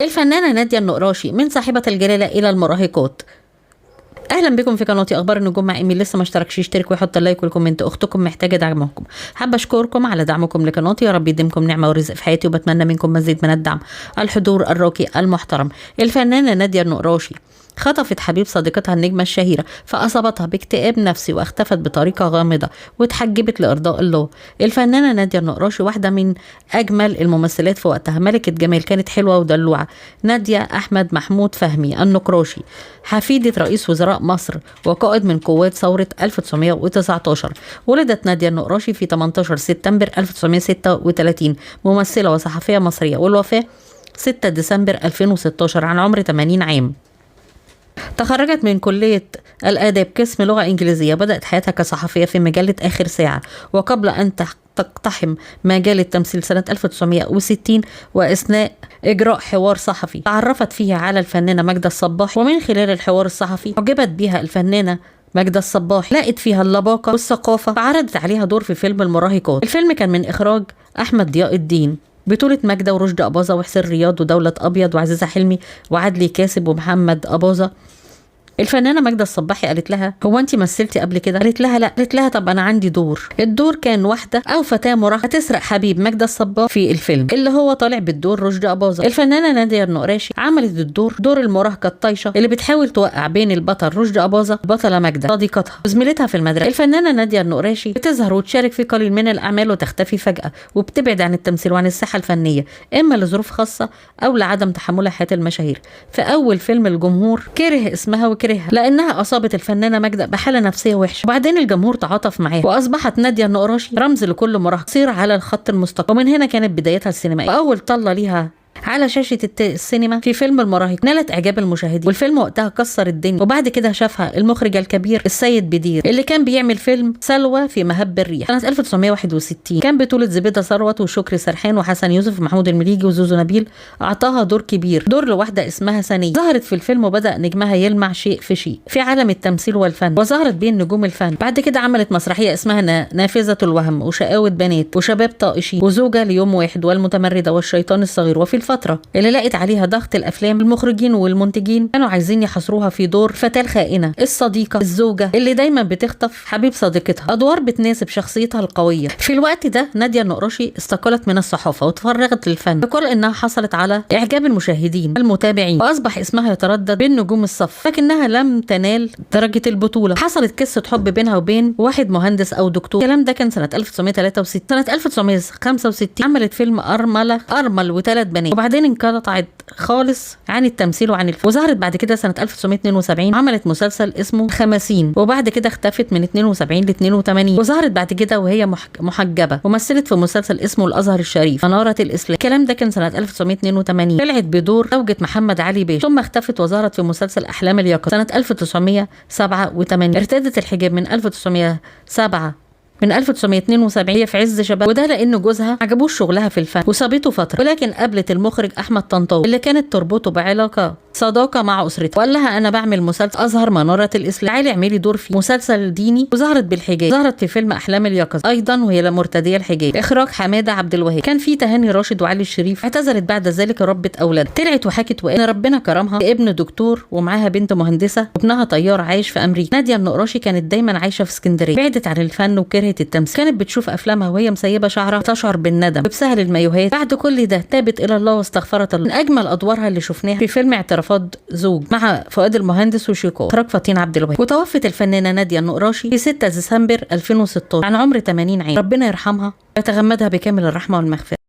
الفنانة نادية النقراشي من صاحبة الجلالة إلى المراهقات. اهلا بكم في قناتي اخبار النجوم مع ايمي. لسه ما اشتركش يشترك ويحط اللايك والكومنت، اختكم محتاجه دعمكم. حابه اشكركم على دعمكم لقناتي، يا رب يديمكم نعمه ورزق في حياتي، وبتمنى منكم مزيد من الدعم. الحضور الراقي المحترم. الفنانه نادية النقراشي خطفت حبيب صديقتها النجمة الشهيرة، فأصابتها باكتئاب نفسي واختفت بطريقة غامضة واتحجبت لإرضاء الله. الفنانة نادية النقراشي واحدة من أجمل الممثلات في وقتها، ملكة جمال، كانت حلوة ودلوعة. نادية أحمد محمود فهمي النقراشي حفيدة رئيس وزراء مصر وقائد من قوات ثورة 1919. ولدت نادية النقراشي في 18 سبتمبر 1936، ممثلة وصحفية مصرية، والوفاة 6 ديسمبر 2016 عن عمر 80 عام. تخرجت من كلية الآداب قسم لغة إنجليزية، بدأت حياتها كصحفية في مجلة آخر ساعة، وقبل أن تقتحم مجال التمثيل سنة 1960 وأثناء إجراء حوار صحفي تعرفت فيه على الفنانة ماجدة الصباح، ومن خلال الحوار الصحفي أعجبت بها الفنانة ماجدة الصباح، لقت فيها اللباقة والثقافة، فعرضت عليها دور في فيلم المراهقات. الفيلم كان من إخراج أحمد ضياء الدين، بطولة ماجدة ورشدي أباظة وحسين رياض ودولة أبيض وعزيزة حلمي وعدلي كاسب ومحمد أباظة. الفنانة ماجدة الصباحي قالت لها: هو انت مثلتي قبل كده؟ قالت لها: لا. قالت لها: طب انا عندي دور. الدور كان واحدة او فتاة مراهقة هتسرق حبيب ماجدة الصباح في الفيلم اللي هو طالع بالدور رشدي أباظة. الفنانة نادية النقراشي عملت دور المراهقة الطايشة اللي بتحاول توقع بين البطل رشدي أباظة البطلة ماجدة صديقتها وزميلتها في المدرسة. الفنانة نادية النقراشي بتظهر وتشارك في قليل من الأعمال وتختفي فجأة، وبتبعد عن التمثيل وعن الساحة الفنية، إما لظروف خاصة أو لعدم تحملها حياة المشاهير. في أول فيلم الجمهور كره اسمها وكرهها لأنها أصابت الفنانة ماجدة بحالة نفسية وحشة، وبعدين الجمهور تعاطف معاها، وأصبحت نادية النقراشي رمز لكل مراهق تصير على الخط المستقيم. ومن هنا كانت بدايتها السينمائية، وأول طلة ليها على شاشة السينما في فيلم المراهق نالت إعجاب المشاهدين، والفيلم وقتها كسر الدنيا. وبعد كده شافها المخرج الكبير السيد بدير اللي كان بيعمل فيلم سلوى في مهب الريح سنة 1961، كان بطولة زبيدة ثروت وشكري سرحان وحسن يوسف ومحمود المليجي وزوزو نبيل. أعطاها دور كبير، دور لواحدة اسمها سنية، ظهرت في الفيلم وبدأ نجمها يلمع شيء في شيء في عالم التمثيل والفن، وظهرت بين نجوم الفن. بعد كده عملت مسرحية اسمها نافذة الوهم وشقاوة بنات وشباب طائشين وزوجة ليوم واحد والمتمردة والشيطان الصغير. وفي الفترة اللي لقت عليها ضغط الافلام، المخرجين والمنتجين كانوا عايزين يحصروها في دور فتاة الخائنة، الصديقة، الزوجة اللي دايما بتخطف حبيب صديقتها، ادوار بتناسب شخصيتها القوية. في الوقت ده نادية النقراشي استقالت من الصحافة وتفرغت للفن، بكل انها حصلت على اعجاب المشاهدين المتابعين، واصبح اسمها يتردد بين نجوم الصف، لكنها لم تنال درجة البطولة. حصلت قصة حب بينها وبين واحد مهندس او دكتور، الكلام ده كان سنة 1963. سنة 1965 عملت فيلم أرمل وثلاث بنات، وبعدين انقطعت خالص عن التمثيل وعن الفن. وظهرت بعد كده سنة 1972 عملت مسلسل اسمه خمسين، وبعد كده اختفت من 72 ل 82. وظهرت بعد كده وهي محجبة، ومثلت في مسلسل اسمه الأزهر الشريف منارة الإسلام، الكلام ده كان سنة 1982. طلعت بدور زوجة محمد علي باشا، ثم اختفت وظهرت في مسلسل أحلام اليقظة سنة 1987. ارتدت الحجاب من 1972 في عز شباب، وده لان جوزها عجبوش شغلها في الفن وسابته فتره، ولكن قابلت المخرج احمد طنطاوي اللي كانت تربطه بعلاقه صداقه مع اسرته، وقال لها: انا بعمل مسلسل ازهر مناره الاسلام، تعالي اعملي دور في مسلسل ديني. وظهرت بالحجاب، ظهرت في فيلم احلام اليقظه ايضا وهي مرتديه الحجاب، اخراج حماده عبد الوهاب. كان في تهاني راشد وعلي الشريف. اعتزلت بعد ذلك ربة اولاد، طلعت وحكت وان ربنا كرمها بابن دكتور ومعاها بنت مهندسه وابنها طيار عايش في امريكا. نادية النقراشي كانت دايما عايشه في اسكندريه، بعدت عن الفن وكرهت التمثيل، كانت بتشوف افلامها وهي مسيبه شعرها تشعر بالندم وبسهل المايوهات. بعد كل ده تابت الى الله واستغفرت الله. من اجمل ادوارها اللي شفناها في فيلم اعترافات زوج مع فؤاد المهندس وشيكو، اخراج فطين عبد الوهاب. وتوفت الفنانه نادية النقراشي في 6 ديسمبر 2016 عن عمر 80 عام، ربنا يرحمها ويتغمدها بكامل الرحمه والمغفره.